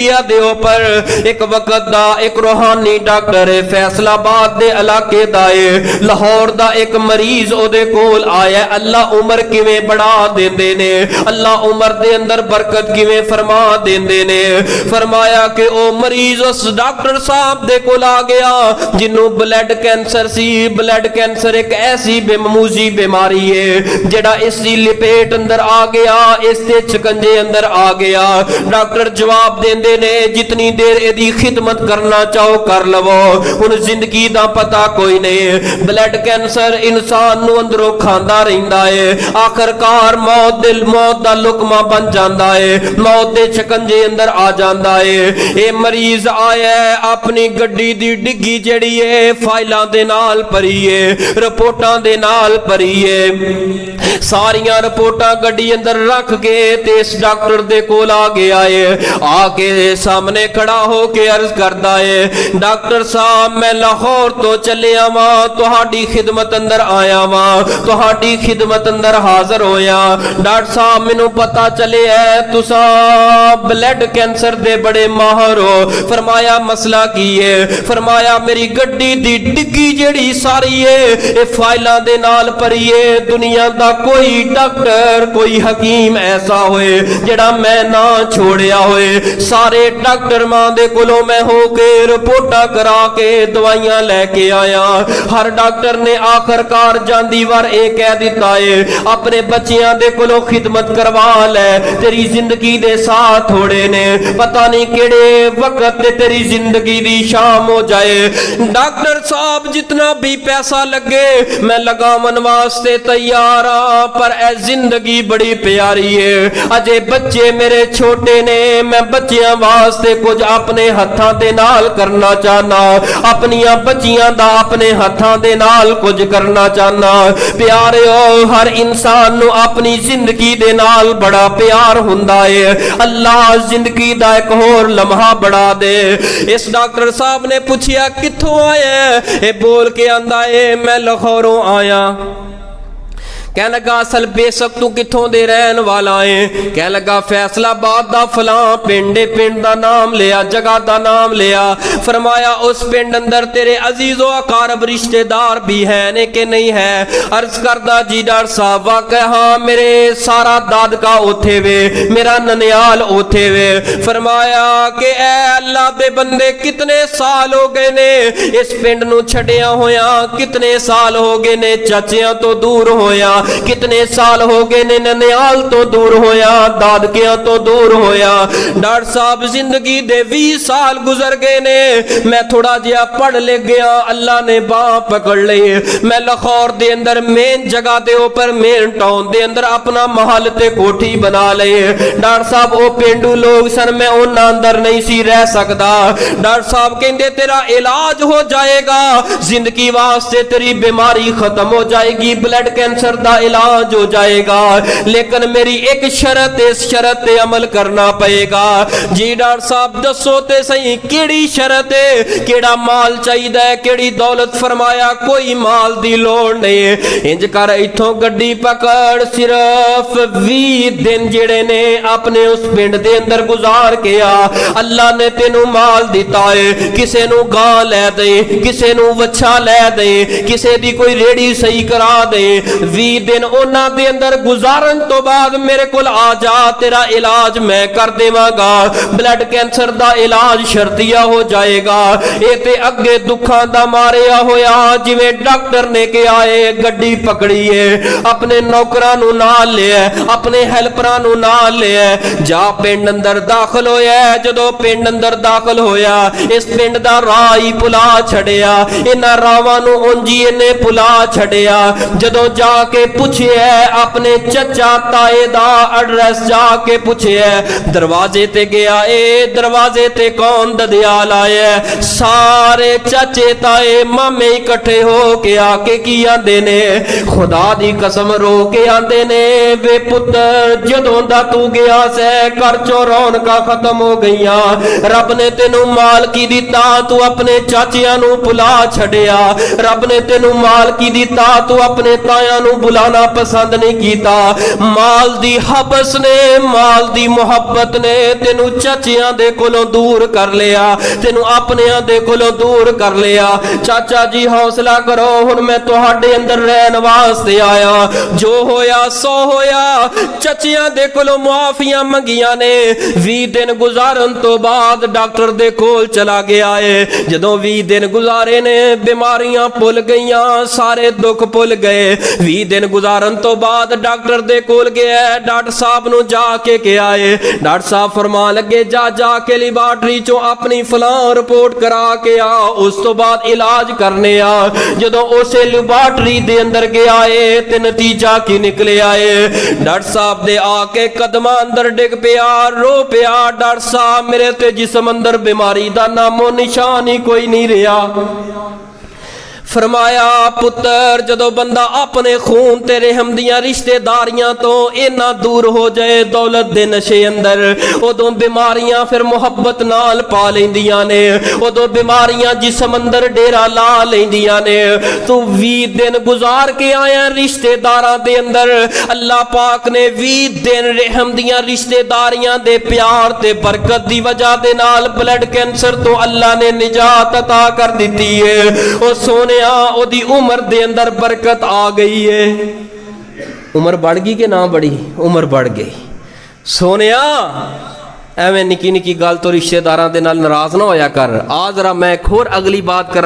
दे उपर एक वक्त दा एक रूहानी डॉक्टर है फैसलाबाद दे इलाके दा है लाहौर दा एक मरीज ओदे कोल आया। अल्लाह उम्र किवें बढ़ा देंदे ने, अल्लाह उम्र दे अंदर बरकत किवें फरमा देंदे ने। फरमाया कि ओ मरीज उस डॉक्टर साहब दे कोल आ गया जिन्हों ब्लड कैंसर सी। ब्लड कैंसर एक ऐसी बेमूजी बीमारी है जेड़ा इसकी लपेट अंदर आ गया, इसके शिकंजे अंदर आ गया। डॉक्टर जवाब देंदे ने जितनी देर एदी खिदमत करना चाहो कर लवो, हुण जिंदगी दा पता कोई नहीं। ब्लड कैंसर इंसान नूं अंदरों खांदा रहिंदा है, आखिरकार मौत दा लुकमा बन जांदा है, मौत दे शिकंजे अंदर आ जांदा है। ये मरीज आया अपनी गड्डी दी डिग्गी जड़ी है फाइलां दे नाल भरी है, रिपोर्टां दे नाल भरी है। सारियां रिपोर्टां गड्डी अंदर रख के ते इस डॉक्टर दे कोल आ गया है। आके सामने खड़ा होके अर्ज करदा है डॉक्टर साहब मैं लाहौर तो चलिया वां, तुहाडी खिदमत अंदर आया वां, तुहाडी खिदमत अंदर हाजिर होया। डॉक्टर साहब मैनू पता चले है तुसा ब्लड कैंसर दे बड़े माहर हो। फरमाया मसला की है? फरमाया मेरी गड्डी दी डिग्गी जेड़ी सारी है ये फाइलां दे नाल भरी है। दुनिया दा कोई डॉक्टर कोई हकीम ऐसा होए जेड़ा मैं ना छोड़िया होए। सारे डॉक्टर मां दे कोलों मैं होके रिपोर्टां करा के दवाइयां लेके आया। हर डॉक्टर ने आखिरकार जांदी वार ये कह दिता है अपने बच्चियां दे कोलों खिदमत करवा ले, तेरी जिंदगी दे साथ थोड़े ने, पता नहीं केड़े वक्त तेरी जिंदगी दी शाम हो जाए। डॉक्टर साहब जितना भी पैसा लगे मैं लगावन वास्ते तैयार हाँ, पर ए जिंदगी बड़ी प्यारी है, अजे बच्चे मेरे छोटे ने, मैं बच्चियां वास्ते कुछ अपने हत्थां दे नाल करना चाहना, अपनियां बच्चियां दा अपने हत्थां दे नाल कुछ करना चाहना। प्यारे हर इंसान नू अपनी जिंदगी दे नाल बड़ा प्यार हुंदा है। अल्लाह जिंदगी दा एक होर लम्हा बढ़ा दे। इस डॉक्टर साहब ने पूछया कित्थों आया? ये बोल के आंदा है मैं लाहौरों आया। कह लगा असल बेशक तू किथों दे रहन वाला है? कह लगा फैसलाबाद दा फलां पिंड, पिंड दा नाम लिया, जगह दा नाम लिया। फरमाया उस पिंड अंदर तेरे अजीजो अकारब रिश्तेदार भी हैं ने कि नहीं है? अर्ज करदा जी डॉक्टर साहब वाकई हाँ मेरे सारा दादका उथे वे, मेरा ननियाल उथे वे। फरमाया कि ए अल्लाह दे बंदे कितने साल हो गए ने इस पिंड नू छड़िया होया, कितने साल हो गए ने चाचियां तो दूर होया, कितने साल हो गए ने ननियाल तो दूर होया, दादकियां तो दूर होया। डॉक्टर साहब जिंदगी दे 20 साल गुजर गए ने, मैं थोड़ा जिहा पढ़ ले गया, अल्लाह ने बाह पकड़ ली। मैं लाहौर दे अंदर मेन जगह दे ऊपर मेन टाउन दे अंदर अपना महल ते कोठी बना ली। डॉक्टर साहब वो पेंडू लोग सन, मैं उन्हां अंदर नहीं सी रह सकदा। डॉक्टर साहब कहंदे तेरा इलाज हो जाएगा, जिंदगी वास्ते तेरी बीमारी खत्म हो जाएगी, ब्लड कैंसर दा इलाज हो जाएगा, लेकिन मेरी एक शर्त है, इस शर्त पे अमल करना पड़ेगा। जी डॉक्टर साहब दसो ते सही केड़ी शर्त है, केड़ा माल चाहिए, केड़ी दौलत? फरमाया कोई माल दी लोड़ नहीं, इंज कर इथों गड्डी पकड़, सिर्फ 20 दिन जेड़े ने अपने उस पिंड दे अंदर गुजार के आ, अल्लाह ने तेनू माल दिता है, किसे नू गां लै दे, किसे नू वच्छा लै दे, किसे दी कोई रेड़ी सही करा दे। 20 दिन उन्हां दे अंदर गुजारन तो बाद मेरे कोल आ जा, तेरा इलाज मैं कर देवांगा, ब्लड कैंसर दा इलाज शर्तिया हो जाएगा। ये ते अगे दुखां दा मारिया होया जिवें डॉक्टर ने कहा है गड्डी पकड़ी है, अपने नौकरां नू नाल लिया, अपने हेल्परां नू नाल लिया, जा पिंड अंदर दाखिल होया। जदों पिंड अंदर दाखिल होया इस पिंड दा राह ही भुला छड़िया, इन्हां रावां नू उंजी इन्ने भुला छड़िया। जदों जाके पूछे अपने चचा ताए दा एड्रेस जाके पूछे, दरवाजे ते गया, ए दरवाजे ते कौन ददियाल आया? सारे चाचे ताए मामे इकट्ठे हो के आके की आंदे ने, खुदा दी कसम रो के आंदे ने वे पुत्र जदों दा तू गया से घर चों रौनकां खत्म हो गईयां, रब ने तेनू माल की दिता, तू अपने चाचियां नू भुला छड़िया, रब ने तेनू माल की दिता, तू अपने ताया नू भुला जाना पसंद नहीं कीता। माल दी हबस ने, माल दी मुहब्बत ने तेनू चाचियां दे कोलों दूर कर लिया, तेनू अपनियां दे कोलों दूर कर लिया। चाचा जी हौसला करो, हुण मैं तुहाडे अंदर रहन वास्ते आया। जो होया सो होया, चाचियां दे कोलों मुआफियां मंगियां ने। 20 दिन गुजारन तो बाद डॉक्टर दे कोल चला गया है। जदों 20 दिन गुजारे ने, बीमारियां भुल गईयां, सारे दुख भुल गए। 20 दिन गुजारन तो बाद डॉक्टर दे कोल गया। डॉक्टर साहब नू जाके क्या है, डॉक्टर साहब फरमा लगे जा जाके लैबोरेटरी चो अपनी फलां रिपोर्ट करा के आ, उस तो बाद इलाज करने आ। जदों उसे लैबोरेटरी दे अंदर गया है ते नतीजा की निकले आए। डॉक्टर साहब दे आके कदमां अंदर डिग पिया, रो पिया, डॉक्टर साहब मेरे ते जिस्म अंदर बीमारी दा नामो निशान ही कोई नहीं रहा। फरमाया पुत्र जदों बंदा अपने खून ते रहम दियां रिश्तेदारियां तो इन्ना दूर हो जाए दौलत दे नशे अंदर, उदों बीमारियां फिर मुहब्बत नाल पा लैंदियां ने, उदों बीमारियां जिस्म अंदर डेरा ला लैंदियां ने। तू 20 दिन गुजार के आया रिश्तेदारां दे अंदर। अल्लाह पाक ने 20 दिन रहम दियां रिश्तेदारियां दे प्यार ते बरकत दी वजह दे नाल ब्लड कैंसर तो अल्लाह ने निजात अता कर दी है। ओ सोने ओदी उम्र दे अंदर बरकत आ गई है। उम्र बढ़ गई कि ना बढ़ी? उम्र बढ़ गई। सोनिया एवें निकी निकी गल तो रिश्तेदारां दे नाल नाराज ना होया कर। आ जरा मैं एक होर अगली बात कर